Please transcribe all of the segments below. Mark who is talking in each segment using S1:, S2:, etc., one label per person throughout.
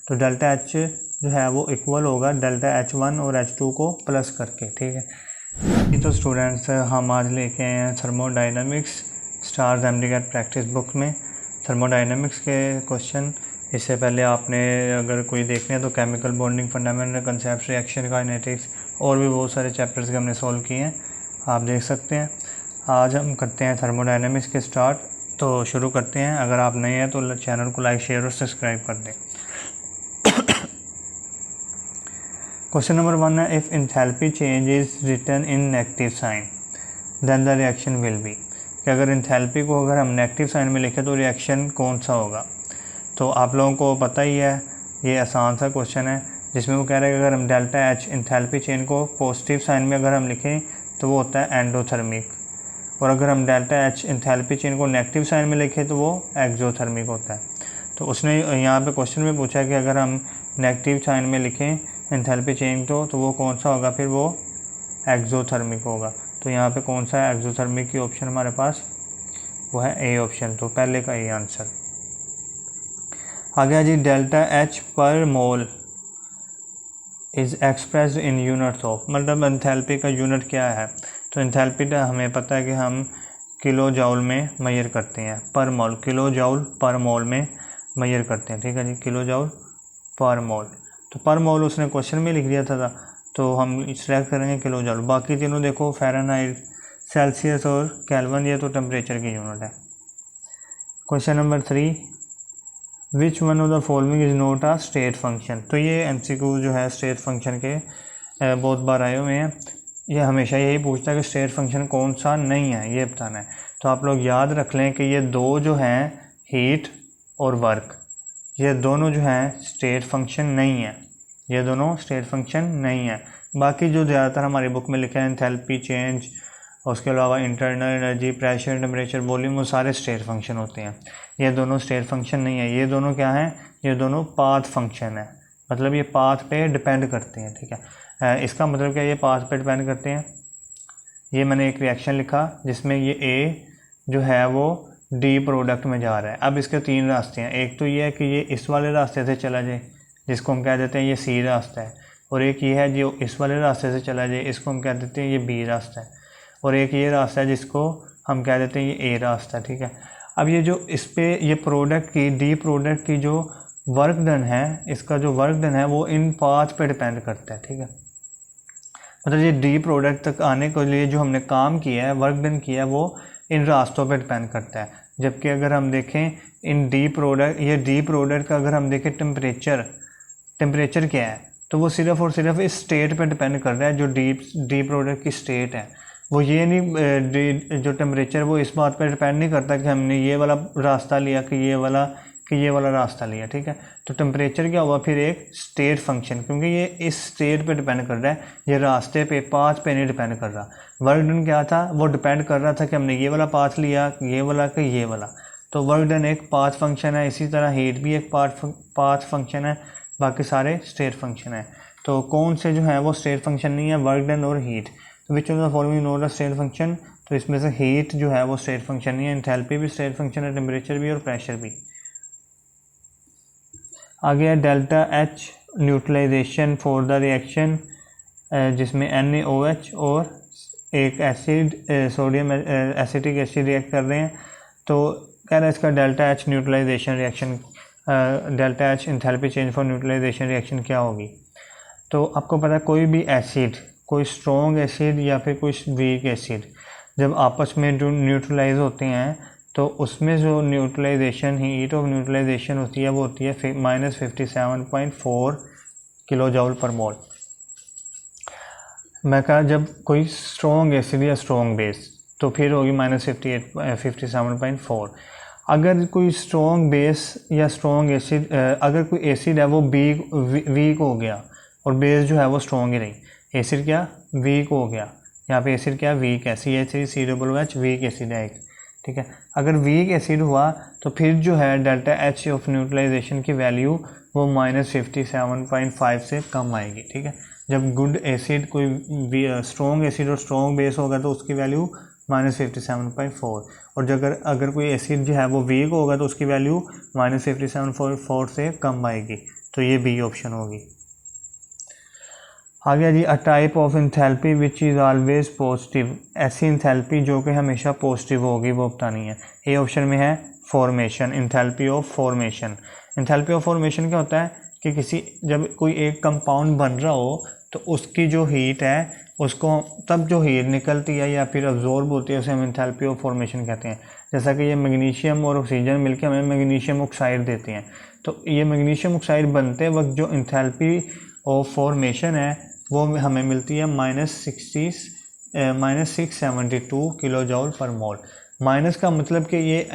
S1: तो delta H जो है वो इक्वल होगा डेल्टा H1 और H2 को प्लस करके, ठीक है। तो स्टूडेंट्स हम आज लेके आए हैं thermodynamics stars MDCAT practice book में थर्मोडाइनमिक्स के क्वेश्चन। इससे पहले आपने अगर कोई देखने हैं तो chemical bonding, fundamental concept, reaction kinetics और भी बहुत सारे चैप्टर्स के हमने सॉल्व किए हैं, आप देख सकते हैं। आज हम करते हैं थर्मोडाइनमिक्स के स्टार्ट, तो शुरू करते हैं। अगर आप नए हैं तो चैनल को लाइक, शेयर और सब्सक्राइब कर दें। क्वेश्चन नंबर 1 है, if enthalpy change is written in negative sign then the reaction will be. कि अगर इंथैल्पी को अगर हम नेगेटिव साइन में लिखें तो रिएक्शन कौन सा होगा। तो आप लोगों को पता ही है, ये आसान सा क्वेश्चन है जिसमें वो कह रहे हैं कि अगर हम डेल्टा एच इंथैल्पी चेंज को पॉजिटिव साइन में अगर हम लिखें तो वो होता है एंडोथर्मिक, और अगर हम डेल्टा एच इंथैल्पी चेंज को नेगेटिव साइन में लिखें तो वो एक्सोथर्मिक होता है। तो उसने यहाँ पे क्वेश्चन में पूछा कि अगर हम नेगेटिव साइन में लिखें एंथैल्पी चेंज तो वो कौन सा होगा, फिर वो एक्सोथर्मिक होगा। तो यहाँ पे कौन सा है एक्सोथर्मिक की ऑप्शन हमारे पास, वो है ए ऑप्शन, तो पहले का ए आंसर। आगे जी, delta H per mole is expressed in units of, मतलब एंथैल्पी का यूनिट क्या है। तो एंथैल्पी का हमें पता है कि हम किलो जाउल में मेजर करते हैं, पर मोल, किलो जाउल पर मोल में मेजर करते हैं, ठीक है जी, किलो जाउल पर मोल। तो पर मोल उसने क्वेश्चन में लिख दिया था, तो हम सिलेक्ट करेंगे किलो जाउल। बाकी तीनों देखो फ़ारेनहाइट, सेल्सियस और केल्विन, ये तो टेम्परेचर की यूनिट है। Question number 3, which one of the following is not a state function. तो ये एमसीक्यू जो है स्टेट फंक्शन के बहुत बार आए हुए हैं। ये हमेशा यही पूछता है कि स्टेट फंक्शन कौन सा नहीं है, ये बताना है। तो आप लोग याद रख लें कि ये दो जो हैं हीट और वर्क, ये दोनों जो हैं स्टेट फंक्शन नहीं है, ये दोनों स्टेट फंक्शन नहीं है। बाकी जो ज़्यादातर हमारी बुक में लिखा है एंथैल्पी चेंज, उसके अलावा internal energy, pressure, temperature, volume, वो सारे स्टेट फंक्शन होते हैं। ये दोनों स्टेट फंक्शन नहीं है, ये दोनों क्या हैं, ये दोनों पाथ फंक्शन है, मतलब ये पाथ पे डिपेंड करते हैं, ठीक है। इसका मतलब क्या, ये पाथ पे डिपेंड करते हैं। ये मैंने एक रिएक्शन लिखा जिसमें ये ए जो है वो डी प्रोडक्ट में जा रहा है। अब इसके 3 रास्ते हैं, एक तो ये है कि ये इस वाले रास्ते से चला जाए, जिसको हम कह देते हैं ये सी रास्ता है, और एक ये है जो इस वाले रास्ते से चला जाए, इसको हम कह देते हैं ये बी रास्ता है, और एक ये रास्ता है जिसको हम कह देते हैं ये ए रास्ता है, ठीक है। अब ये जो इस पे ये प्रोडक्ट की, डी प्रोडक्ट की जो वर्क डन है, इसका जो वर्क डन है वो इन पाथ पे डिपेंड करता है, ठीक है। मतलब ये डी प्रोडक्ट तक आने के लिए जो हमने काम किया है, वर्क डन किया है, वो इन रास्तों पे डिपेंड करता है। जबकि अगर हम देखें इन डी प्रोडक्ट, ये डी प्रोडक्ट का अगर हम देखें टेम्परेचर क्या है, तो वो सिर्फ़ और सिर्फ इस स्टेट पे डिपेंड कर रहा है, जो डी प्रोडक्ट की स्टेट है। वो ये नहीं, जो टेम्परेचर वो इस बात पर डिपेंड नहीं करता कि हमने ये वाला रास्ता लिया कि ये वाला रास्ता लिया, ठीक है। तो टेम्परेचर क्या हुआ फिर, एक स्टेट फंक्शन, क्योंकि ये इस स्टेट पे डिपेंड कर रहा है, ये रास्ते पे, पाथ पे नहीं डिपेंड कर रहा। वर्क डन क्या था, वो डिपेंड कर रहा था कि हमने ये वाला पाथ लिया, ये वाला कि ये वाला। तो वर्क डन एक पाथ फंक्शन है, इसी तरह हीट भी एक पाथ फंक्शन है, बाकी सारे स्टेट फंक्शन है। तो कौन से जो है वो स्टेट फंक्शन नहीं है, वर्क डन और हीट। तो विच of the following not a state function, तो इसमें से हीट जो है वो स्टेट फंक्शन नहीं है, एंथैल्पी भी स्टेट फंक्शन है, टेम्परेचर भी और प्रेशर भी। आगे है delta H neutralization for the reaction, जिसमें NaOH और एक acid sodium acetic acid react कर रहे हैं। तो कह रहा है इसका delta H neutralization reaction, delta H enthalpy change for neutralization reaction क्या होगी। तो आपको पता है कोई भी एसिड, कोई स्ट्रॉन्ग एसिड या फिर कोई वीक एसिड, जब आपस में जो न्यूट्रलाइज होते हैं तो उसमें जो न्यूट्रलाइजेशन, हीट ऑफ न्यूट्रलाइजेशन होती है वो होती है -57.4 किलो जाउल पर मोल। मैं कहा जब कोई स्ट्रॉन्ग एसिड या स्ट्रॉन्ग बेस तो फिर होगी -57.4। अगर कोई स्ट्रॉन्ग बेस या स्ट्रॉन्ग एसिड, अगर कोई एसिड है वो वीक हो गया और बेस जो है वो स्ट्रॉन्ग ही रही, एसिड क्या वीक हो गया, यहाँ पे एसिड क्या वीक है, CH3COOH वीक एसिड है एक, ठीक है। अगर वीक एसिड हुआ तो फिर जो है डेल्टा एच ऑफ न्यूट्रलाइजेशन की वैल्यू वो -57.5 से कम आएगी, ठीक है। जब गुड एसिड, कोई स्ट्रॉन्ग एसिड और स्ट्रॉन्ग बेस होगा तो उसकी वैल्यू -57.4, और अगर कोई एसिड जो है वो वीक होगा तो उसकी वैल्यू -57.4 से कम आएगी। तो ये बी ऑप्शन होगी। आगे जी, a type of enthalpy which is always positive, ऐसी इंथैल्पी जो कि हमेशा पॉजिटिव होगी वो बतानी है। ए ऑप्शन में है formation, enthalpy of formation. Enthalpy of formation क्या होता है कि किसी जब कोई एक कंपाउंड बन रहा हो तो उसकी जो हीट है उसको तब जो हीट निकलती है या फिर अब्जॉर्ब होती है उसे हम इंथैल्पी ऑफ फॉर्मेशन कहते हैं। जैसा कि ये मैग्नीशियम और ऑक्सीजन मिलकर हमें मैग्नीशियम ऑक्साइड देते हैं, तो ये मैग्नीशियम ऑक्साइड बनते वक्त जो इंथैल्पी ऑफ फॉर्मेशन है वो हमें मिलती है -672 किलो जॉल पर मोल। माइनस का मतलब कि ये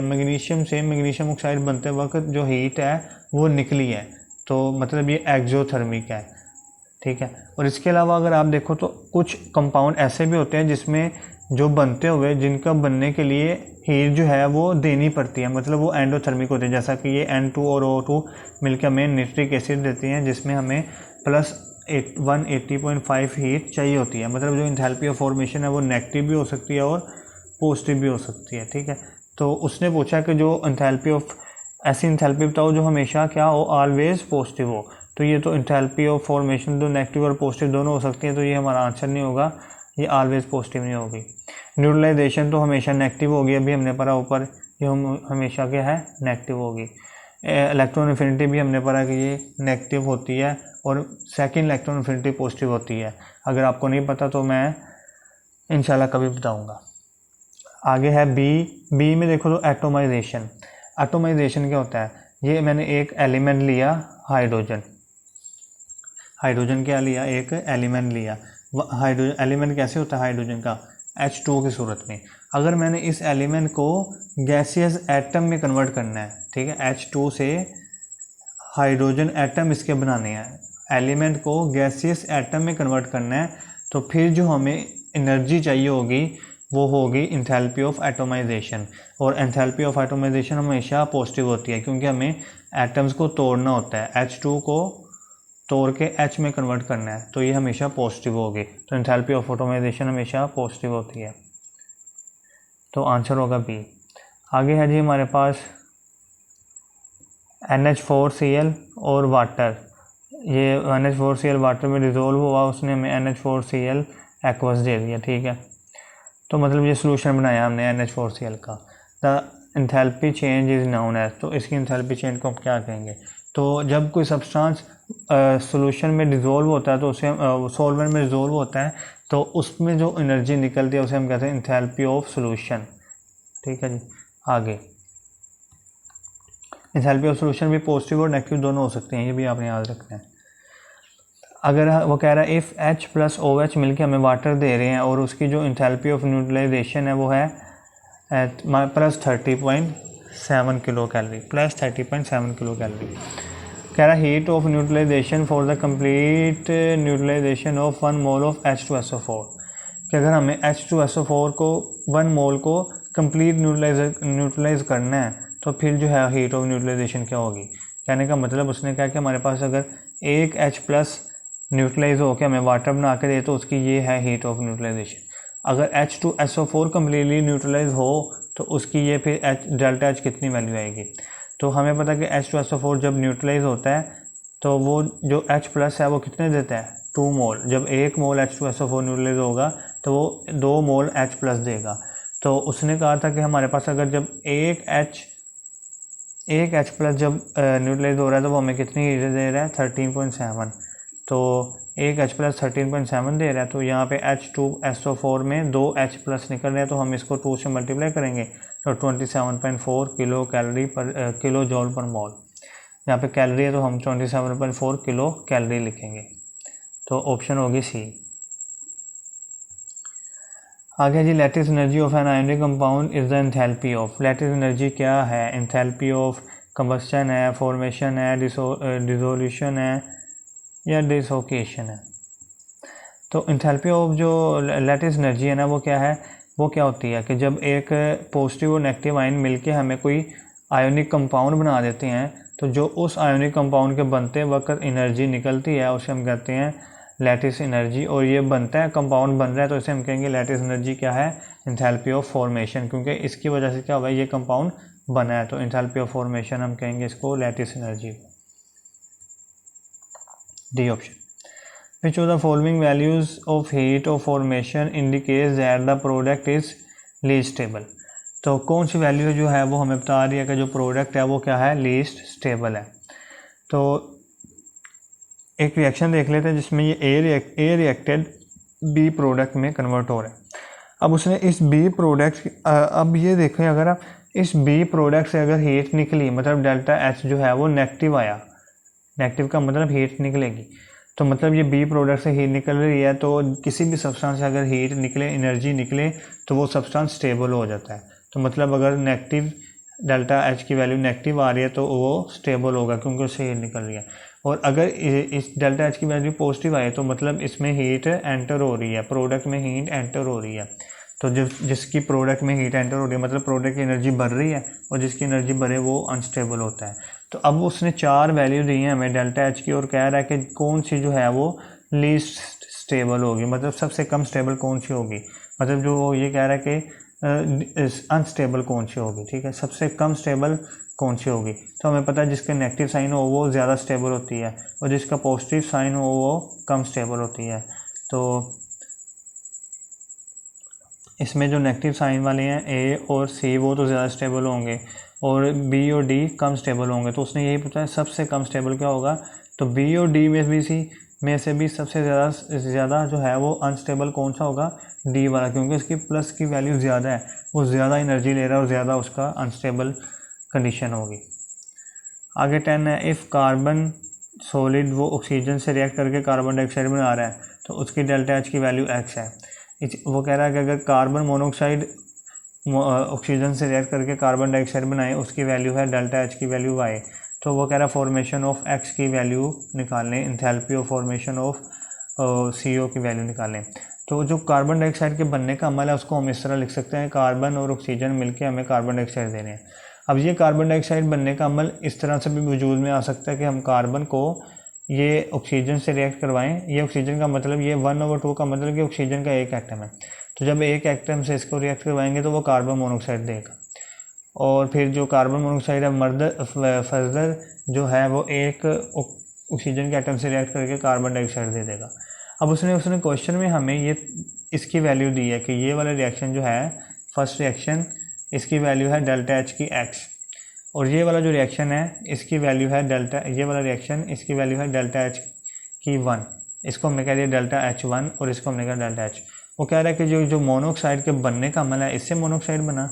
S1: मैग्नीशियम से मैग्नीशियम ऑक्साइड बनते वक्त जो हीट है वो निकली है, तो मतलब ये एक्जोथर्मिक है, ठीक है। और इसके अलावा अगर आप देखो तो कुछ कंपाउंड ऐसे भी होते हैं जिसमें जो बनते हुए जिनका बनने के लिए हीट जो है वो देनी पड़ती है, मतलब वो एंडोथर्मिक होते हैं। जैसा कि ये N2 और O2 मिलकर हमें नाइट्रिक एसिड देते हैं जिसमें हमें +180.5 हीट चाहिए होती है। मतलब जो इंथैल्पी ऑफ फॉर्मेशन है वो नेगेटिव भी हो सकती है और पॉजिटिव भी हो सकती है, ठीक है। तो उसने पूछा कि जो इंथैल्पी ऑफ, ऐसी इंथैल्पी बताओ जो हमेशा क्या हो, ऑलवेज पॉजिटिव हो। तो ये तो इंथैल्पी ऑफ फॉर्मेशन तो नेगेटिव और पॉजिटिव दोनों हो सकती है, तो ये हमारा आंसर नहीं होगा, ये ऑलवेज पॉजिटिव नहीं होगी। न्यूट्रलाइजेशन तो हमेशा नेगेटिव होगी, अभी हमने पढ़ा ऊपर, ये हमेशा क्या है, नेगेटिव होगी। इलेक्ट्रॉन एफिनिटी भी हमने पढ़ा कि ये नेगेटिव होती है और सेकंड इलेक्ट्रॉन एफिनिटी पॉजिटिव होती है। अगर आपको नहीं पता तो मैं इंशाल्लाह कभी बताऊंगा। आगे है बी में देखो तो एटोमाइजेशन। एटोमाइजेशन क्या होता है, ये मैंने एक एलिमेंट लिया हाइड्रोजन क्या लिया, एक एलिमेंट लिया। हाइड्रोजन एलिमेंट कैसे होता है हाइड्रोजन का, H2O की सूरत में। अगर मैंने इस एलिमेंट को गैसियस एटम में कन्वर्ट करना है, ठीक है, H2 से हाइड्रोजन एटम इसके बनाने हैं, एलिमेंट को गैसियस एटम में कन्वर्ट करना है, तो फिर जो हमें एनर्जी चाहिए होगी वो होगी इंथैल्पी ऑफ एटोमाइजेशन। और एंथैल्पी ऑफ एटोमाइजेशन हमेशा पॉजिटिव होती है क्योंकि हमें एटम्स को तोड़ना होता है, H2 को तोड़ के H में कन्वर्ट करना है, तो ये हमेशा पॉजिटिव होगी। तो एंथैल्पी ऑफ एटोमाइजेशन हमेशा पॉजिटिव होती है, तो आंसर होगा बी। आगे है जी हमारे पास NH4Cl और वाटर। ये NH4Cl वाटर में डिज़ोल्व हुआ, उसने हमें NH4Cl एक्वस दे दिया, ठीक है। तो मतलब ये सोल्यूशन बनाया हमने NH4Cl का। The enthalpy change is known as, तो इसकी इंथैल्पी चेंज को हम क्या कहेंगे, तो जब कोई सब्सटेंस सोल्यूशन में डिज़ोल्व होता है तो उसे सॉल्वेंट में डिज़ोल्व होता है तो उसमें जो एनर्जी निकलती है उसे हम कहते हैं इंथैल्पी ऑफ सोल्यूशन, ठीक है जी। आगे इंथैल्पी ऑफ सोल्यूशन भी पॉजिटिव और नेगेटिव दोनों हो सकते हैं, ये भी आपने याद रखना है। अगर वो कह रहा है इफ़ H + OH मिलकर हमें वाटर दे रहे हैं और उसकी जो इंथैल्पी ऑफ न्यूट्रलाइजेशन है वो है +30.7 किलो कैलोरी, +30.7 किलो कैलोरी। कह रहा है heat of neutralization for the complete neutralization of 1 mole of H2SO4, कि अगर हमें H2SO4 को 1 मोल को कंप्लीट न्यूट्रलाइज करना है तो फिर जो है हीट ऑफ न्यूट्रलाइजेशन क्या होगी। कहने का मतलब उसने कहा कि हमारे पास अगर एक H+ न्यूट्रलाइज होकर हमें वाटर बना के दे तो उसकी ये है हीट ऑफ न्यूट्रलाइजेशन। अगर H2SO4 कम्प्लीटली न्यूट्रलाइज हो तो उसकी ये फिर डेल्टा H कितनी वैल्यू आएगी। तो हमें पता कि H2SO4 जब न्यूट्रलाइज होता है तो वो जो H+ है वो कितने देता है, 2 मोल। जब 1 मोल H2SO4 न्यूट्रलाइज होगा तो वो 2 मोल H+ देगा। तो उसने कहा था कि हमारे पास अगर जब एक H+ जब न्यूट्रलाइज हो रहा है तो वो हमें कितनी हीट दे रहा है, 13.7। तो एक H+ 13.7 दे रहा है, तो यहाँ पे H2SO4 में 2 H+ निकल रहे हैं, तो हम इसको 2 से मल्टीप्लाई करेंगे तो 27.4 किलो कैलोरी पर किलो जॉल पर मोल। यहाँ पे कैलोरी है तो हम 27.4 किलो कैलोरी लिखेंगे, तो ऑप्शन होगी सी। आगे जी lattice energy of an ionic compound is the enthalpy of. Lattice energy क्या है, एंथैल्पी ऑफ कंबस्शन है, फॉर्मेशन है, डिसोल्यूशन है या डिसोकेशन है। तो एंथैल्पी ऑफ जो लैटिस एनर्जी है ना वो क्या है, वो क्या होती है कि जब एक पॉजिटिव और नेगेटिव आयन मिलके हमें कोई आयोनिक कंपाउंड बना देते हैं तो जो उस आयोनिक कंपाउंड के बनते वक्त एनर्जी निकलती है उसे हम कहते हैं लैटिस एनर्जी। और ये बनता है, कंपाउंड बन रहा है तो इसे हम कहेंगे लैटिस एनर्जी क्या है, एंथैल्पी ऑफ फॉर्मेशन, क्योंकि इसकी वजह से क्या हुआ है, ये कंपाउंड बना है, तो एंथैल्पी ऑफ फॉर्मेशन हम कहेंगे इसको lattice energy. D option. Which of the following values of heat of formation indicates that the product is least stable? तो कौन सी वैल्यू जो है वो हमें बता रही है कि जो प्रोडक्ट है वो क्या है, लीस्ट स्टेबल है। तो एक रिएक्शन देख लेते हैं जिसमें ये ए रिएक्टेड बी प्रोडक्ट में कन्वर्ट हो रहा है। अब उसने इस बी प्रोडक्ट, अब ये देखें अगर आप इस बी प्रोडक्ट से अगर हीट निकली, मतलब डेल्टा एच जो है वो नेगेटिव आया, नेगेटिव का मतलब हीट निकलेगी, तो मतलब ये बी प्रोडक्ट से हीट निकल रही है, तो किसी भी सब्सटेंस से अगर हीट निकले, एनर्जी निकले, तो वो सब्सटेंस स्टेबल हो जाता है। तो मतलब अगर नेगेटिव डेल्टा एच की वैल्यू नेगेटिव आ रही है तो वो स्टेबल होगा क्योंकि उससे हीट निकल रही है। और अगर इस डेल्टा एच की वैल्यू पॉजिटिव आए तो मतलब इसमें हीट एंटर हो रही है, प्रोडक्ट में हीट एंटर हो रही है। तो जिसकी प्रोडक्ट में हीट एंटर हो रही है मतलब प्रोडक्ट की एनर्जी बढ़ रही है, और जिसकी एनर्जी बढ़े वो अनस्टेबल होता है। तो अब उसने 4 वैल्यू दी है हमें डेल्टा एच की, और कह रहा है कि कौन सी जो है वो लीस्ट स्टेबल होगी, मतलब सबसे कम स्टेबल कौन सी होगी, मतलब जो ये कह रहा है कि अनस्टेबल कौन सी होगी, ठीक है, सबसे कम स्टेबल कौन सी होगी। तो हमें पता है जिसका नेगेटिव साइन हो वो ज़्यादा स्टेबल होती है, और जिसका पॉजिटिव साइन हो वो कम स्टेबल होती है। तो इसमें जो नेगेटिव साइन वाले हैं ए और सी वो तो ज़्यादा स्टेबल होंगे, और बी और डी कम स्टेबल होंगे। तो उसने यही पूछा है सबसे कम स्टेबल क्या होगा, तो बी और डी में से भी सबसे ज़्यादा जो है वो अनस्टेबल कौन सा होगा, डी वाला, क्योंकि इसकी प्लस की वैल्यू ज़्यादा है, वो ज़्यादा एनर्जी ले रहा है और ज़्यादा उसका अनस्टेबल कंडीशन होगी। आगे 10 है, इफ़ कार्बन सॉलिड वो ऑक्सीजन से रिएक्ट करके कार्बन डाइऑक्साइड बना रहा है तो उसकी डेल्टा एच की वैल्यू एक्स है। वो कह रहा है कि अगर कार्बन मोनोऑक्साइड ऑक्सीजन से रिएक्ट करके कार्बन डाइऑक्साइड बनाए उसकी वैल्यू है डेल्टा एच की वैल्यू वाई। तो वो कह रहा है फॉर्मेशन ऑफ एक्स की वैल्यू निकालने, enthalpy of formation of CO की वैल्यू निकालें। तो जो कार्बन डाइऑक्साइड के बनने का अमल है उसको हम इस तरह लिख सकते हैं, कार्बन और ऑक्सीजन मिलकर हमें कार्बन डाइऑक्साइड दे रहे हैं। अब ये कार्बन डाइऑक्साइड बनने का अमल इस तरह से भी वजूद में आ सकता है कि हम कार्बन को ये ऑक्सीजन से रिएक्ट करवाएं। ये ऑक्सीजन का मतलब ये 1/2 का मतलब कि ऑक्सीजन का एक एटम है, तो जब एक एटम से इसको रिएक्ट करवाएंगे तो वो कार्बन मोनोऑक्साइड देगा, और फिर जो कार्बन मोनोऑक्साइड है फर्दर जो है वो एक ऑक्सीजन के एटम से रिएक्ट करके कार्बन डाइऑक्साइड दे देगा। अब उसने क्वेश्चन में हमें ये इसकी वैल्यू दी है कि ये वाला रिएक्शन जो है फर्स्ट रिएक्शन इसकी वैल्यू है डेल्टा एच की एक्स, और ये वाला जो रिएक्शन है इसकी वैल्यू है डेल्टा, ये वाला रिएक्शन इसकी वैल्यू है डेल्टा एच की 1, इसको हमने कह दिया डेल्टा H1 और इसको हमने कहा डेल्टा एच। वो कह रहा है कि जो मोनोऑक्साइड के बनने का अमल है इससे मोनोऑक्साइड बना,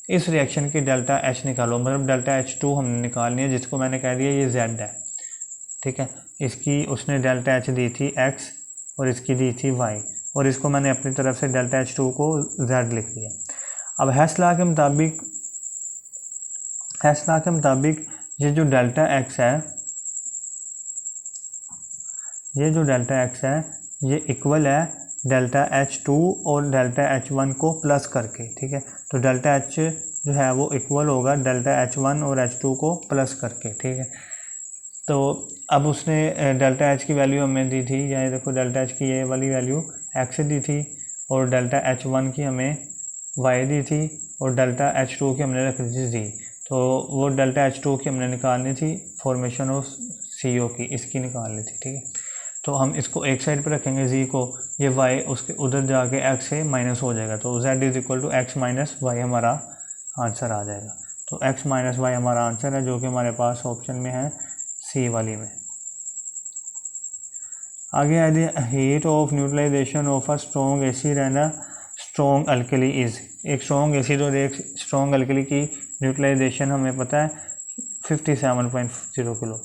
S1: इस रिएक्शन की डेल्टा एच निकालो, मतलब डेल्टा H2 हमने निकालनी है, जिसको मैंने कह दिया ये Z है, ठीक है। इसकी उसने डेल्टा एच दी थी x और इसकी दी थी y, और इसको मैंने अपनी तरफ से डेल्टा H2 को Z लिख दिया। अब हेस लॉ के मुताबिक ये जो डेल्टा x है, ये जो डेल्टा x है ये इक्वल है डेल्टा H2 और डेल्टा H1 को प्लस करके, ठीक है। तो डेल्टा H जो है वो इक्वल होगा डेल्टा H1 और H2 को प्लस करके, ठीक है। तो अब उसने डेल्टा H की वैल्यू हमें दी थी, या देखो डेल्टा H की ये वाली वैल्यू x दी थी, और डेल्टा H1 की हमें y दी थी, और डेल्टा H2 की हमने रख दी। तो वो डेल्टा H2 की हमने निकालनी थी फॉर्मेशन ऑफ CO की, इसकी निकालनी थी, ठीक है। तो हम इसको एक साइड पर रखेंगे z को, ये y उसके उधर जाके x से माइनस हो जाएगा, तो z = x - y हमारा आंसर आ जाएगा। तो x - y हमारा आंसर है, जो कि हमारे पास ऑप्शन में है सी वाली में। आगे आ जाए, heat of neutralization of a strong acid and a strong alkali is. एक स्ट्रॉन्ग एसिड और एक स्ट्रॉन्ग अल्कली की न्यूट्रलाइजेशन हमें पता है 57.0 kilo.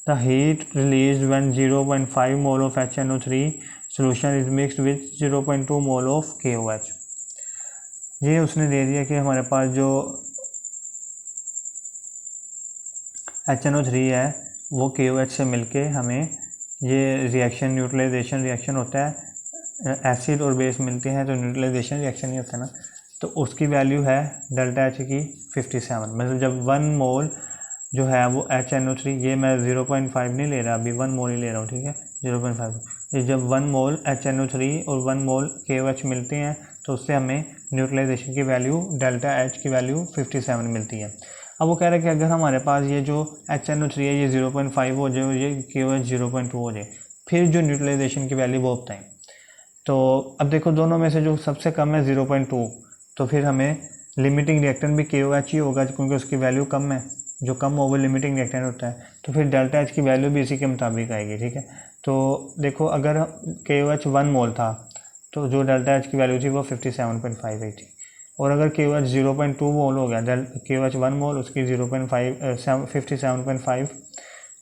S1: The heat release when 0.5 mole of HNO3 solution is mixed with 0.2 mole of KOH। ये उसने दे दिया कि हमारे पास जो HNO3 है वो KOH से मिलके हमें ये रिएक्शन न्यूट्रलाइजेशन रिएक्शन होता है, एसिड और बेस मिलते हैं तो न्यूट्रलाइजेशन रिएक्शन ही होता है ना। तो उसकी वैल्यू है डेल्टा H की 57, मतलब जब 1 मोल जो है वो HNO3, ये मैं 0.5 नहीं ले रहा अभी, 1 मोल ही ले रहा हूँ, ठीक है, 0.5। जब 1 मोल HNO3 और 1 मोल KOH मिलते हैं तो उससे हमें न्यूट्रलाइजेशन की वैल्यू डेल्टा H की वैल्यू 57 मिलती है। अब वो कह रहा है कि अगर हमारे पास ये जो HNO3 है ये 0.5 हो जाए और ये KOH 0.2 हो जाए, फिर जो न्यूट्रलाइजेशन की वैल्यू वो बताएं। तो अब देखो दोनों में से जो सबसे कम है 0.2, तो फिर हमें लिमिटिंग रिएक्टेंट भी KOH ही होगा क्योंकि उसकी वैल्यू कम है, जो कम हो वो लिमिटिंग रिएक्टेंट होता है, तो फिर डेल्टा H की वैल्यू भी इसी के मुताबिक आएगी। ठीक है, तो देखो अगर KOH 1 मोल था तो जो डेल्टा H की वैल्यू थी वो 57.58 थी, और अगर KOH 0.2 मोल हो गया, KOH 1 मोल उसकी 57.5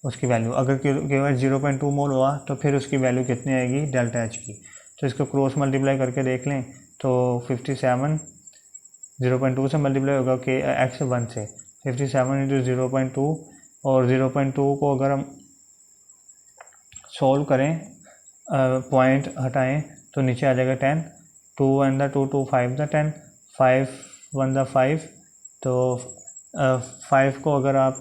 S1: उसकी वैल्यू, अगर KOH 0.2 मोल हुआ तो फिर उसकी वैल्यू कितनी आएगी डेल्टा H की। तो इसको क्रॉस मल्टीप्लाई करके देख लें तो 57 0.2 से मल्टीप्लाई होगा कि X 1 से 57 इंटू 0.2, और 0.2 को अगर हम सॉल्व करें, पॉइंट हटाएं तो नीचे आ जाएगा 10, 2 1 द 2, 2 5 द 10, 5 1 द 5, तो 5 को अगर आप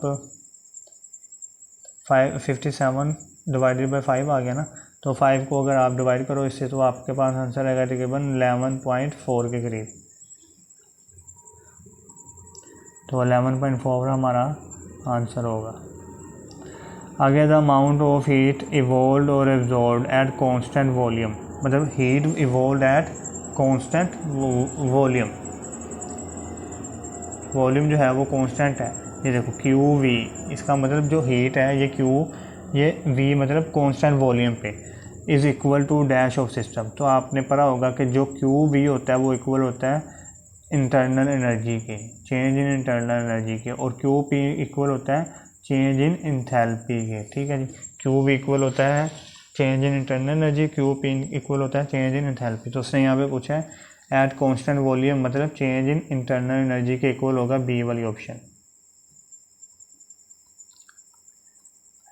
S1: 57 डिवाइडेड बाई 5 आ गया ना, तो 5 को अगर आप डिवाइड करो इससे तो आपके पास आंसर आएगा तकरीबन 11.4 के करीब। तो 11.4 हमारा आंसर होगा। आगे the amount of heat evolve और एब्जॉर्ब एट कांस्टेंट वॉल्यूम, मतलब heat evolve eight constant volume, volume जो है वो कांस्टेंट है। ये देखो QV, इसका मतलब जो हीट है ये Q, ये V मतलब कांस्टेंट वॉल्यूम पे, is equal to dash of system. तो आपने पढ़ा होगा कि जो QV होता है वो इक्वल होता है इंटरनल एनर्जी के, चेंज इन इंटरनल एनर्जी के, और QP इक्वल होता है चेंज इन इंथैल्पी के। ठीक है जी, QV इक्वल होता है change in internal energy, QP equal होता है चेंज इन इंथैल्पी। तो उसने यहाँ पे पूछा है एट कांस्टेंट वॉल्यूम मतलब चेंज इन इंटरनल एनर्जी के इक्वल होगा बी वाली ऑप्शन।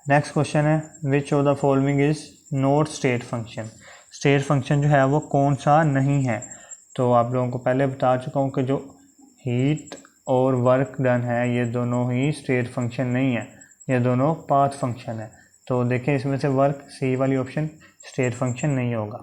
S1: नेक्स्ट क्वेश्चन है विच of the following is not state function. State function जो है वो कौन सा नहीं है। तो आप लोगों को पहले बता चुका हूँ कि जो हीट और वर्क डन है ये दोनों ही स्टेट फंक्शन नहीं है, ये दोनों पाथ फंक्शन है। तो देखें इसमें से वर्क सी वाली ऑप्शन स्टेट फंक्शन नहीं होगा।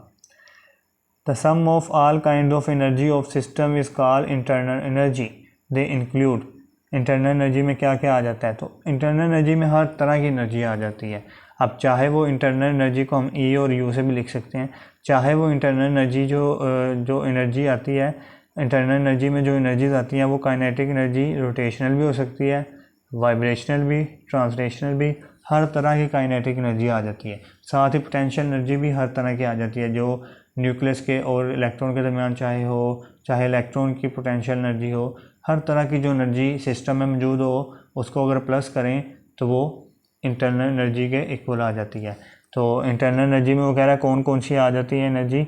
S1: The sum of all kind of energy of system is called internal energy, they include. Internal energy में क्या क्या आ जाता है, तो इंटरनल एनर्जी में हर तरह की एनर्जी आ जाती है। अब चाहे वो इंटरनल एनर्जी को हम E और U से भी लिख सकते हैं, चाहे वो इंटरनल एनर्जी जो एनर्जी आती है, इंटरनल एनर्जी में जो एनर्जीज आती हैं वो काइनेटिक एनर्जी रोटेशनल भी हो सकती है, वाइब्रेशनल भी, ट्रांसलेशनल भी, हर तरह की काइनेटिक एनर्जी आ जाती है। साथ ही पोटेंशियल एनर्जी भी हर तरह की आ जाती है, जो न्यूक्लियस के और इलेक्ट्रॉन के दरमियान चाहे इलेक्ट्रॉन की पोटेंशियल एनर्जी हो, हर तरह की जो एनर्जी सिस्टम में मौजूद हो उसको अगर प्लस करें तो वो इंटरनल एनर्जी के इक्वल आ जाती है। तो इंटरनल एनर्जी में वो कह रहा है कौन कौन सी आ जाती है एनर्जी,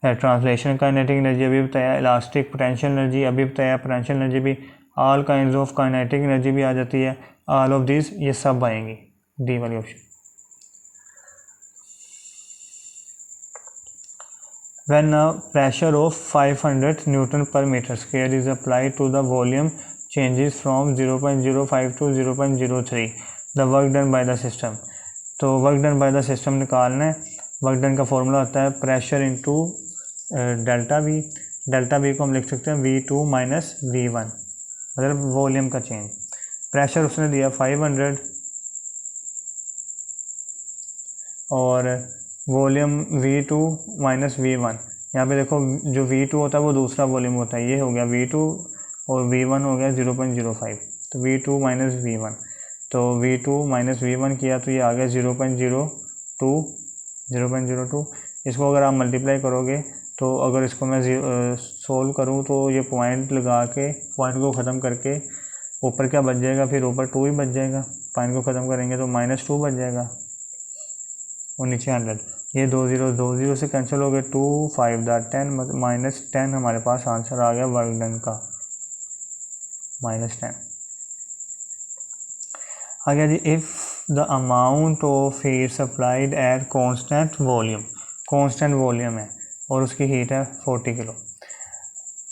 S1: ट्रांसलेशन काइनेटिक एनर्जी अभी बताया, इलास्टिक पोटेंशियल एनर्जी अभी बताया, पोटेंशियल एनर्जी भी, all kinds of kinetic energy भी आ जाती है, ऑल ऑफ दिस ये सब आएंगी, डी वाली option. When a pressure of 500 Newton per meter square is applied to the volume changes from 0.05 to 0.03, the work done by the system। तो work done by the system निकालना है। Work done का formula होता है pressure into delta we. Delta we को हम लिख सकते हैं V2 माइनस V1, मतलब वॉल्यूम का चेंज। प्रेशर उसने दिया 500 और वॉल्यूम V2 माइनस V1। यहाँ पे देखो जो V2 होता है वो दूसरा वॉल्यूम होता है, ये हो गया V2 और V1 हो गया 0.05, तो V2 माइनस V1। तो V2 माइनस V1 किया तो ये आ गया 0.02। इसको अगर आप मल्टीप्लाई करोगे तो अगर इसको मैं सोल्व करूँ तो ये पॉइंट लगा के पॉइंट को ख़त्म करके ऊपर क्या बच जाएगा, फिर ऊपर 2 ही बच जाएगा। पॉइंट को ख़त्म करेंगे तो -2 बच जाएगा और नीचे 100। ये 2 0 से कैंसिल हो गए, 2 5 10 -10 हमारे पास आंसर आ गया वर्क डन का -10। आ गया जी if the amount of heat supplied at constant volume, constant volume है और उसकी हीट है 40 kilo,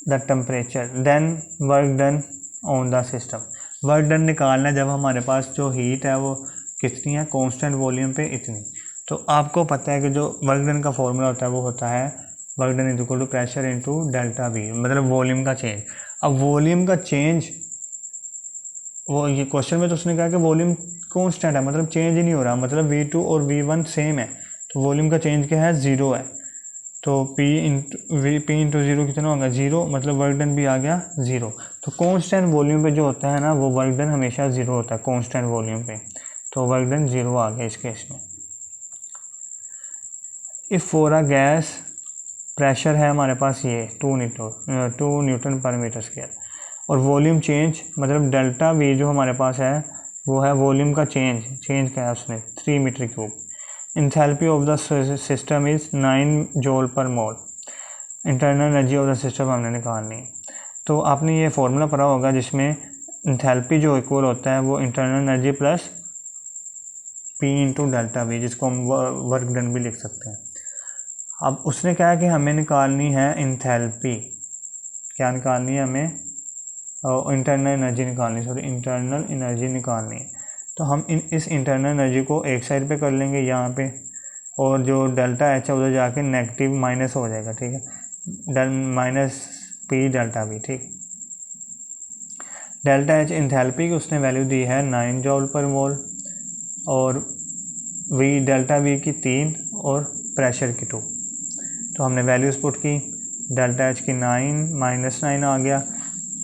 S1: the temperature then work done on the system. Work done निकालना है जब हमारे पास जो हीट है वो कितनी है कांस्टेंट वॉल्यूम पे इतनी। तो आपको पता है कि जो वर्क डन का फॉर्मूला होता है वो होता है work done equal to pressure into delta V, मतलब वॉल्यूम का चेंज। अब वॉल्यूम का चेंज, वो ये क्वेश्चन में तो उसने कहा कि वॉल्यूम कांस्टेंट है, मतलब चेंज ही नहीं हो रहा, मतलब V2 और V1 सेम है, तो वॉल्यूम का चेंज क्या है, ज़ीरो है। तो P इंटू ज़ीरो कितना होगा, ज़ीरो, मतलब वर्क डन भी आ गया ज़ीरो। तो कांस्टेंट वॉल्यूम पे जो होता है ना वो वर्क डन हमेशा ज़ीरो होता है कांस्टेंट वॉल्यूम पे, तो वर्क डन ज़ीरो आ गया इस केस में। If for a gas pressure है हमारे पास ये 2 न्यूटन पर मीटर स्क्वायर, और वॉल्यूम चेंज मतलब डेल्टा वी जो हमारे पास है वो है वॉल्यूम का चेंज क्या है उसने 3 metre cube. Enthalpy of the system is 9 joule per mole. Internal energy of the system हमने निकालनी है। तो आपने ये फॉर्मूला पढ़ा होगा जिसमें इंथैल्पी जो इक्वल होता है वो internal energy plus P into delta we, जिसको हम वर्क डन भी लिख सकते हैं। अब उसने कहा कि हमें निकालनी है इंथैल्पी, क्या निकालनी है हमें, इंटरनल एनर्जी निकालनी है। तो हम इस इंटरनल एनर्जी को एक साइड पे कर लेंगे यहाँ पे, और जो डेल्टा एच है उधर जाके नेगेटिव माइनस हो जाएगा, ठीक है, माइनस पी डेल्टा वी, ठीक। डेल्टा एच इंथैल्पी की उसने वैल्यू दी है 9 जूल पर मोल, और वी डेल्टा वी की 3 और प्रेशर की 2। तो हमने वैल्यूज़ पुट की, डेल्टा एच की 9 माइनस 9 आ गया,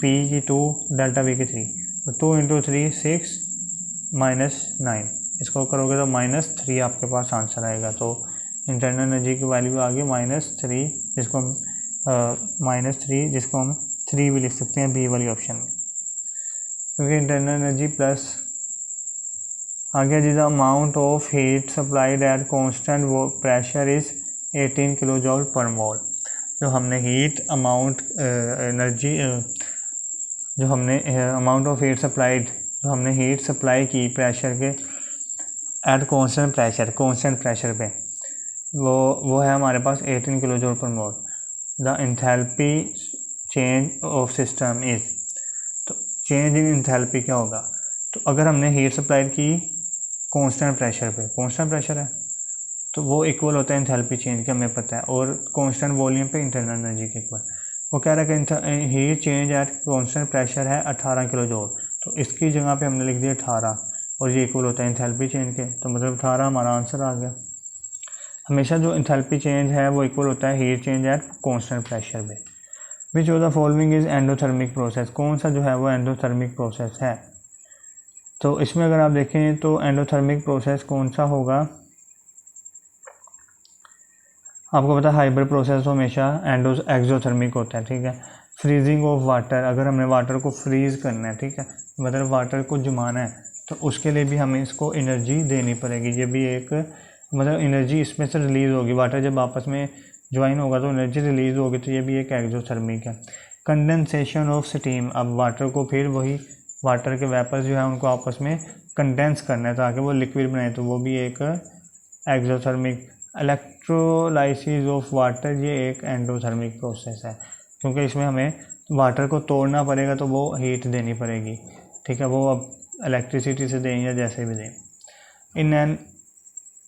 S1: पी की 2 डेल्टा वी की 3, तो 2 इंटू 3 6 माइनस 9, इसको करोगे तो -3 आपके पास आंसर आएगा। तो इंटरनल एनर्जी की वैल्यू आ गई -3, जिसको हम -3 जिसको हम 3 भी लिख सकते हैं बी वाली ऑप्शन में, क्योंकि इंटरनल एनर्जी प्लस आ गया जी the amount of heat supplied at constant pressure is 18 kilo joule per mole. जो हमने हीट अमाउंट एनर्जी जो हमने अमाउंट ऑफ हीट सप्लाइड जो हमने हीट सप्लाई की प्रेशर के एट कांस्टेंट प्रेशर पे, वो है हमारे पास 18 kilo joule per mole. The enthalpy change of system is, तो चेंज इन इंथैल्पी क्या होगा, तो अगर हमने हीट सप्लाइड की कांस्टेंट प्रेशर पे, कांस्टेंट प्रेशर है तो वो इक्वल होता है इंथैल्पी चेंज के, हमें पता है, और कांस्टेंट वॉल्यूम पे इंटरनल एनर्जी के इक्वल। वो कह रहा है कि heat change at constant pressure है 18 किलो जूल, तो इसकी जगह पे हमने लिख दिया 18, और ये इक्वल होता है इंथैल्पी चेंज के, तो मतलब 18 हमारा आंसर आ गया। हमेशा जो इंथैल्पी चेंज है वो इक्वल होता है heat change at constant pressure पे। Which of the following is endothermic process, कौन सा जो है वो एंडोथर्मिक प्रोसेस है। तो इसमें अगर आप देखें तो एंडोथर्मिक प्रोसेस कौन सा होगा, आपको पता है हाइब्रिड प्रोसेस तो हमेशा एक्सोथर्मिक होता है, ठीक है। फ्रीजिंग ऑफ वाटर, अगर हमने वाटर को फ्रीज करना है, ठीक है, मतलब वाटर को जमाना है, तो उसके लिए भी हमें इसको एनर्जी देनी पड़ेगी। ये भी एक मतलब एनर्जी इसमें से रिलीज़ होगी, वाटर जब आपस में ज्वाइन होगा तो एनर्जी रिलीज़ होगी, तो ये भी एक एक्सोथर्मिक है। कंडेंसेशन ऑफ स्टीम, अब वाटर को फिर वही वाटर के वेपर्स जो है उनको आपस में कंडेंस करना है ताकि वो लिक्विड बनाए, तो वो भी एक एक्सोथर्मिक। इलेक्ट्रोलाइसिस ऑफ वाटर, ये एक एंडोथर्मिक प्रोसेस है, क्योंकि इसमें हमें वाटर को तोड़ना पड़ेगा तो वो हीट देनी पड़ेगी, ठीक है, वो अब इलेक्ट्रिसिटी से दें या जैसे भी दें। इन एन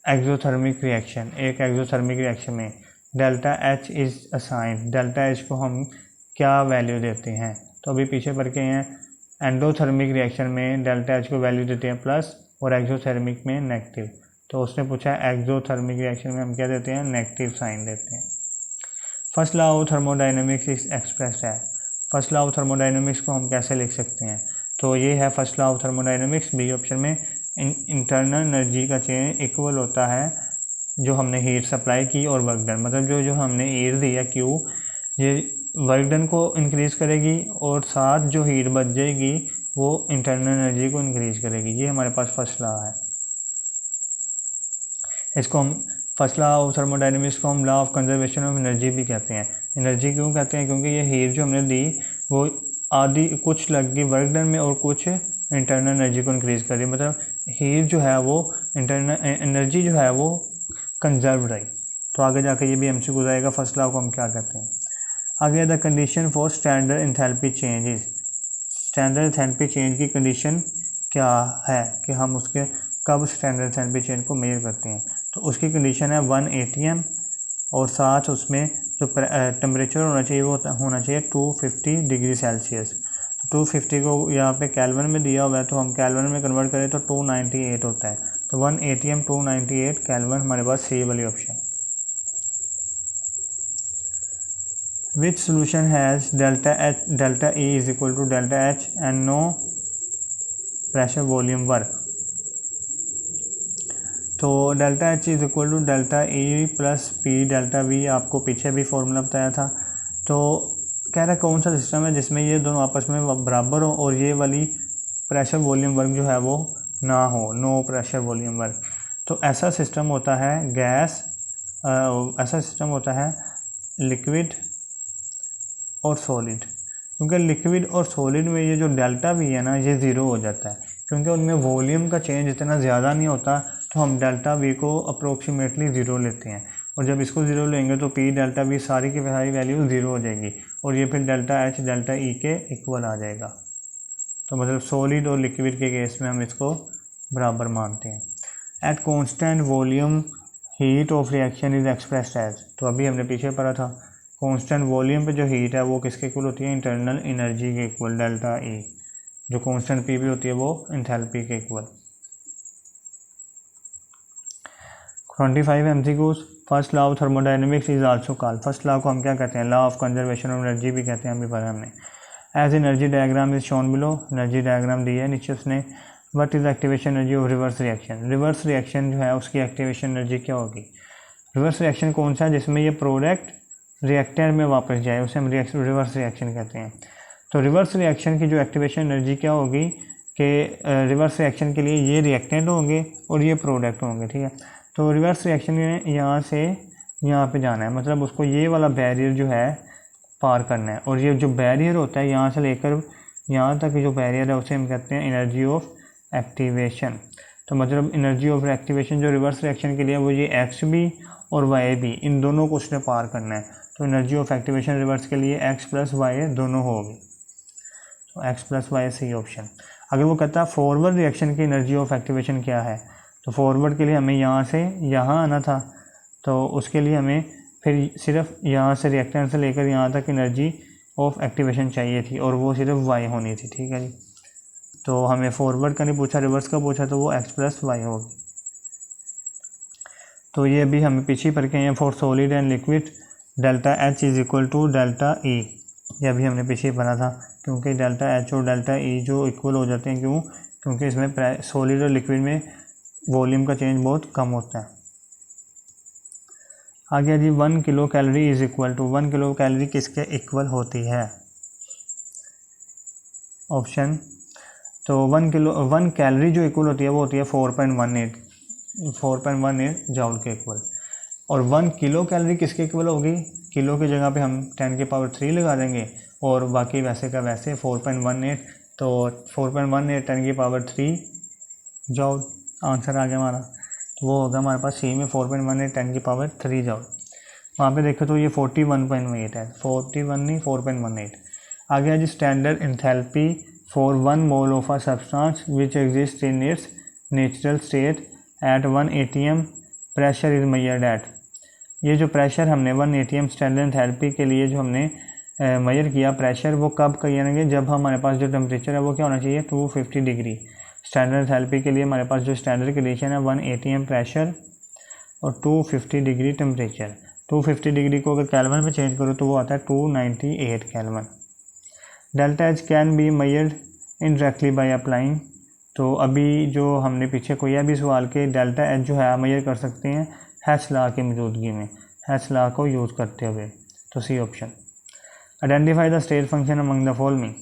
S1: एक्सोथर्मिक रिएक्शन, एक एक्सोथर्मिक रिएक्शन में delta H is assign, delta H को हम क्या वैल्यू देते हैं, तो अभी पीछे पढ़ के हैं। एंडोथर्मिक रिएक्शन में डेल्टा एच को वैल्यू देते हैं प्लस, और एक्सोथर्मिक में नेगेटिव। तो उसने पूछा एक्सोथर्मिक रिएक्शन में हम क्या देते हैं, नेगेटिव साइन देते हैं। First law of thermodynamics express है, फर्स्ट लॉ ऑफ थर्मोडायनेमिक्स को हम कैसे लिख सकते हैं, तो ये है first law of thermodynamics, B option में। इंटरनल एनर्जी का चेंज इक्वल होता है जो हमने हीट सप्लाई की और वर्क डन, मतलब जो हमने हीट दिया क्यू, ये वर्क डन को इंक्रीज़ करेगी और साथ जो हीट बच जाएगी वो इंटरनल एनर्जी को इंक्रीज़ करेगी। ये हमारे पास फर्स्ट लॉ है। इसको हम फर्स्ट लॉ ऑफ थर्मोडायनेमिक्स को हम law of conservation of energy भी कहते हैं। एनर्जी क्यों कहते हैं, क्योंकि ये हीट जो हमने दी वो आधी कुछ लग गई वर्क डन में और कुछ इंटरनल एनर्जी को इंक्रीज़ कर रही है, मतलब हीट जो है वो इंटरनल एनर्जी जो है वो कंजर्व रही। तो आगे जाकर ये भी एमसीक्यू आएगा, फर्स्ट लॉ को हम क्या कहते हैं। आगे the condition for standard enthalpy changes, standard enthalpy change की कंडीशन क्या है कि हम उसके कब स्टैंडर्ड एंथैल्पी चेंज को मेजर करते हैं, तो उसकी कंडीशन है 1 atm, और साथ उसमें जो टेम्परेचर होना चाहिए वो होना चाहिए 250 डिग्री सेल्सियस। तो 250 को यहाँ पे केल्विन में दिया हुआ है, तो हम केल्विन में कन्वर्ट करें तो 298 होता है, तो 1 ATM 298 केल्विन हमारे पास सी वाली option. Which solution has delta E is equal to delta H and no pressure volume work. तो delta H is equal to delta E plus P delta V, आपको पीछे भी फॉर्मूला बताया था। तो कह रहा है कौन सा सिस्टम है जिसमें ये दोनों आपस में बराबर हो और ये वाली प्रेशर वॉल्यूम वर्क जो है वो ना हो, नो प्रेशर वॉल्यूम वर्क। तो ऐसा सिस्टम होता है गैस, ऐसा सिस्टम होता है लिक्विड और सॉलिड। क्योंकि लिक्विड और सॉलिड में ये जो डेल्टा भी है ना ये ज़ीरो हो जाता है, क्योंकि उनमें वॉल्यूम का चेंज इतना ज़्यादा नहीं होता, तो हम डेल्टा वी को अप्रोक्सीमेटली ज़ीरो लेते हैं। और जब इसको ज़ीरो लेंगे तो पी डेल्टा वी सारी की सारी वैल्यू ज़ीरो हो जाएगी और ये फिर डेल्टा एच डेल्टा ई के इक्वल आ जाएगा। तो मतलब सॉलिड और लिक्विड के केस में हम इसको बराबर मानते हैं। At constant volume heat of reaction is expressed as, तो अभी हमने पीछे पढ़ा था कॉन्स्टेंट वॉल्यूम पे जो हीट है वो किसके इक्वल होती है, इंटरनल एनर्जी के इक्वल डेल्टा ई। जो कॉन्स्टेंट पी भी होती है वो एंथैल्पी के equal. 25 MCQs। First law of thermodynamics is also called, first law को हम क्या कहते हैं, law of conservation of energy भी कहते हैं, अभी पढ़ा हमने। As energy diagram is shown below, energy diagram दी है नीचे उसने। What is activation energy of reverse reaction, reverse reaction जो है उसकी एक्टिवेशन एनर्जी क्या होगी। रिवर्स रिएक्शन कौन सा है, जिसमें ये प्रोडक्ट रिएक्टर में वापस जाए, उसे हम रिवर्स रिएक्शन कहते हैं। तो रिवर्स रिएक्शन की जो एक्टिवेशन एनर्जी क्या होगी कि रिवर्स रिएक्शन के लिए ये रिएक्टेंट होंगे और ये प्रोडक्ट होंगे, ठीक है। तो रिवर्स रिएक्शन में यहाँ से यहाँ पे जाना है, मतलब उसको ये वाला बैरियर जो है पार करना है, और ये जो बैरियर होता है यहाँ से लेकर यहाँ तक जो बैरियर है उसे हम कहते हैं एनर्जी ऑफ एक्टिवेशन। तो मतलब एनर्जी ऑफ एक्टिवेशन जो रिवर्स रिएक्शन के लिए वो ये एक्स भी और वाई भी, इन दोनों को उसने पार करना है। तो एनर्जी ऑफ एक्टिवेशन रिवर्स के लिए एक्स प्लस वाई दोनों होगी, तो एक्स प्लस वाई सही ऑप्शन। अगर वो कहता है फॉरवर्ड रिएक्शन की एनर्जी ऑफ एक्टिवेशन क्या है, तो फॉरवर्ड के लिए हमें यहाँ से यहाँ आना था, तो उसके लिए हमें फिर सिर्फ यहाँ से रिएक्टेंट से लेकर यहाँ तक एनर्जी ऑफ एक्टिवेशन चाहिए थी और वो सिर्फ वाई होनी थी, ठीक है जी। तो हमें फॉरवर्ड का नहीं पूछा, रिवर्स का पूछा, तो वो एक्स प्लस वाई होगी। तो ये भी हमें पीछे पढ़ के हैं, for solid and liquid delta H is equal to delta E, ये अभी हमने पीछे पढ़ा था। क्योंकि डेल्टा एच और डेल्टा ई जो इक्वल हो जाते हैं, क्यों, क्योंकि इसमें सॉलिड और लिक्विड में वॉल्यूम का चेंज बहुत कम होता है। आगे जी 1 kilo calorie is equal to, 1 kilo calorie किसके इक्वल होती है ऑप्शन। तो 1 कैलोरी जो इक्वल होती है वो होती है 4.18 जाउल के इक्वल। और 1 किलो कैलोरी किसके इक्वल होगी, किलो की जगह पे हम 10 की पावर 3 लगा देंगे और बाकी वैसे का वैसे 4.18, तो 4.18 10 की पावर 3 जाउल आंसर आ गया हमारा। तो वो होगा हमारे पास सी में 4.18 10 की पावर 3 जाउल। वहाँ पे देखो तो ये 41.8 है, 41 नहीं 4.18। आगे है जी standard enthalpy for 1 mole of a substance which exist in its natural state at 1 ATM pressure is measured at. ये जो प्रेशर हमने 1 ATM स्टैंडर्ड एंथैल्पी के लिए जो हमने मेजर किया प्रेशर, वो कब करेंगे, जब हमारे पास जो टेम्परेचर है वो क्या होना चाहिए 250 डिग्री। स्टैंडर्ड एंथैल्पी के लिए हमारे पास जो स्टैंडर्ड कंडीशन है 1 ATM प्रेशर और 250 डिग्री टेम्परेचर। 250 डिग्री को अगर कैल्विन में चेंज करो तो वो आता है 298 kelvin. Delta H can be measured indirectly by applying. तो अभी जो हमने पीछे कोई भी सवाल के डेल्टा एच जो है मेजर कर सकते हैं हैच लॉ की मौजूदगी में, हैच लॉ को यूज़ करते हुए, तो C option. Identify the state function among the following.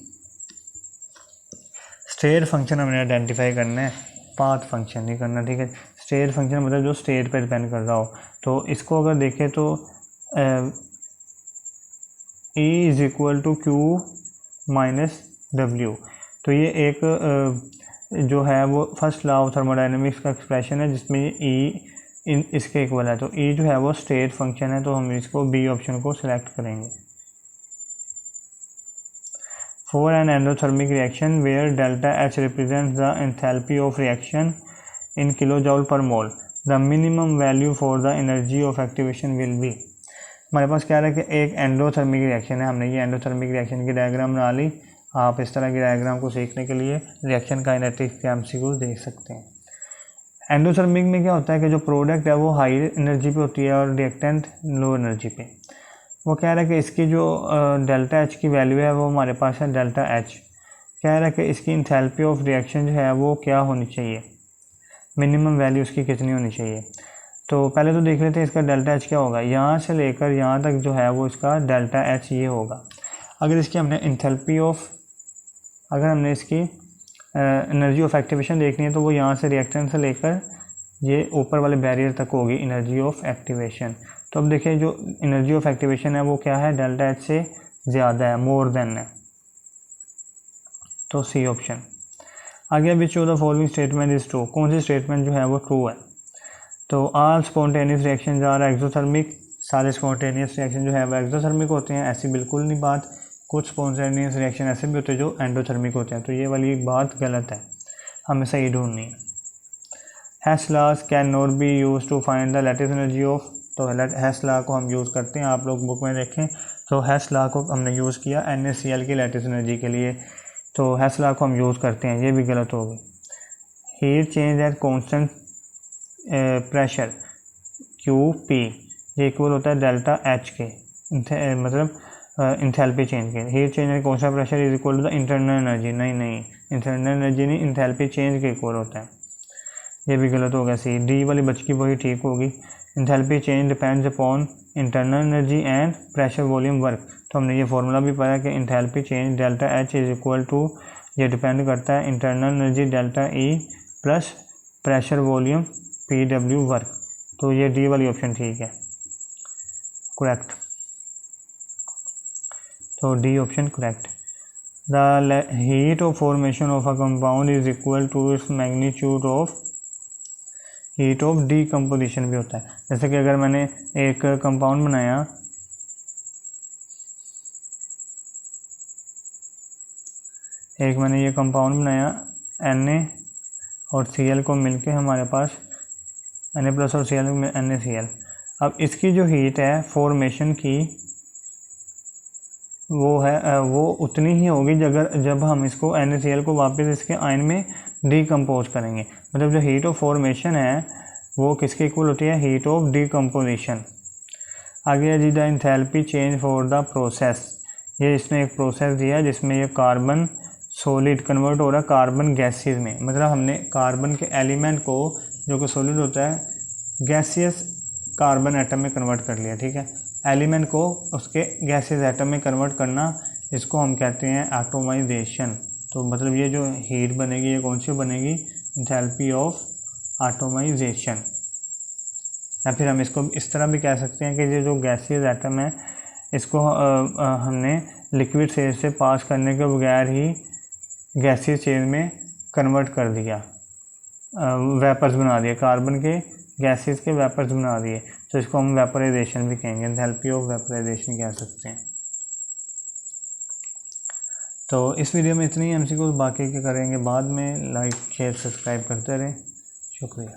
S1: State function हमने आइडेंटिफाई करना है, पाथ फंक्शन नहीं करना, ठीक है। स्टेट फंक्शन मतलब जो स्टेट पर डिपेंड कर रहा हो। तो इसको अगर देखें तो E is equal to Q minus W, तो ये एक जो है वो फर्स्ट लॉ ऑफ थर्मोडायनेमिक्स का एक्सप्रेशन है जिसमें E इसके इक्वल है। तो E जो है वो स्टेट फंक्शन है, तो हम इसको बी ऑप्शन को सिलेक्ट करेंगे। For an endothermic reaction where delta H represents the enthalpy of reaction in kilojoule per mole, the minimum value for the energy of activation will be। हमारे पास क्या है कि एक एंडोथर्मिक रिएक्शन है, हमने ये एंडोथर्मिक रिएक्शन की डायग्राम बना ली। आप इस तरह की डायग्राम को सीखने के लिए रिएक्शन काइनेटिक्स के MCQ देख सकते हैं। एंडोथर्मिक में क्या होता है कि जो प्रोडक्ट है वो हाई एनर्जी पे होती है और रिएक्टेंट लो एनर्जी पे। वो कह रहा है कि इसकी जो डेल्टा एच की वैल्यू है वो हमारे पास है डेल्टा एच। कह रहा है कि इसकी इंथैल्पी ऑफ रिएक्शन जो है वो क्या होनी चाहिए, मिनिमम वैल्यू उसकी कितनी होनी चाहिए। तो पहले तो देख लेते हैं इसका डेल्टा एच क्या होगा। यहाँ से लेकर यहाँ तक जो है वो इसका डेल्टा एच ये होगा। अगर इसकी हमने इंथैल्पी ऑफ, अगर हमने इसकी एनर्जी ऑफ एक्टिवेशन देखनी है तो वो यहाँ से रिएक्टेंट से लेकर ये ऊपर वाले बैरियर तक होगी एनर्जी ऑफ एक्टिवेशन। तो अब देखिए जो एनर्जी ऑफ एक्टिवेशन है वो क्या है, डेल्टा एच से ज़्यादा है, मोर देन है, तो सी ऑप्शन। आगे which of the following statement is true, कौन सी स्टेटमेंट जो है वो ट्रू है। तो all spontaneous reaction are exothermic, सारे स्पॉन्टेनियस रिएक्शन जो है वो एक्सोथर्मिक होते हैं, ऐसी बिल्कुल नहीं बात। कुछ स्पॉन्टेनियस रिएक्शन ऐसे भी होते हैं जो एंडोथर्मिक होते हैं, तो ये वाली बात गलत है, हमें सही ढूंढनी है। Hess laws can not be use to find the lattice energy of, तो हेस लॉ को हम यूज़ करते हैं, आप लोग बुक में देखें तो हेस लॉ को हमने यूज़ किया NaCl की लैटिस एनर्जी के लिए, तो हेस लॉ को हम यूज़ करते हैं, ये भी गलत होगी। Heat change at constant pressure QP ये इक्वल होता है डेल्टा एच के, मतलब इंथैल्पी चेंज के। Heat change at constant pressure is equal to the internal energy, नहीं इंटरनल एनर्जी नहीं, इंथैल्पी चेंज के इक्वल होता है, ये भी गलत होगा। सी डी वाली बच की वही ठीक होगी। Enthalpy change depends upon internal energy and pressure volume work, तो हमने ये फार्मूला भी पढ़ा कि enthalpy change delta H is equal to, ये डिपेंड करता है internal energy delta E plus pressure volume PW work, तो ये डी वाली ऑप्शन ठीक है, करेक्ट, तो D option correct. The heat of formation of a compound is equal to its magnitude of heat of decomposition भी होता है। जैसे कि अगर मैंने एक कंपाउंड बनाया, मैंने ये कंपाउंड बनाया Na और Cl को मिलके हमारे पास Na प्लस और Cl में NaCl। अब इसकी जो हीट है फॉर्मेशन की वो उतनी ही होगी जब हम इसको NaCl को वापस इसके आयन में डीकम्पोज करेंगे। मतलब जो हीट ऑफ फॉर्मेशन है वो किसके इक्वल होती है, हीट ऑफ डीकम्पोजिशन। आगे जी the enthalpy change for the process, ये इसमें एक प्रोसेस दिया है जिसमें ये कार्बन सॉलिड कन्वर्ट हो रहा है कार्बन गैसेस में, मतलब हमने कार्बन के एलिमेंट को जो कि सॉलिड होता है गैसियस कार्बन एटम में कन्वर्ट कर लिया, ठीक है। एलिमेंट को उसके गैसियस एटम में कन्वर्ट करना, इसको हम कहते हैं एटोमाइजेशन। तो मतलब ये जो हीट बनेगी ये कौन सी बनेगी, इंथैल्पी ऑफ एटोमाइजेशन। या फिर हम इसको इस तरह भी कह सकते हैं कि ये जो गैसियस एटम है इसको हमने लिक्विड फेज से पास करने के बगैर ही गैसियस चेंज में कन्वर्ट कर दिया, वेपर्स बना दिए, कार्बन के गैसेस के वेपर्स बना दिए, तो इसको हम वेपराइजेशन भी कहेंगे, एंथैल्पी ऑफ वेपराइजेशन कह सकते हैं। तो इस वीडियो में इतनी ही MCQ, बाकी के करेंगे बाद में। लाइक शेयर सब्सक्राइब करते रहें, शुक्रिया।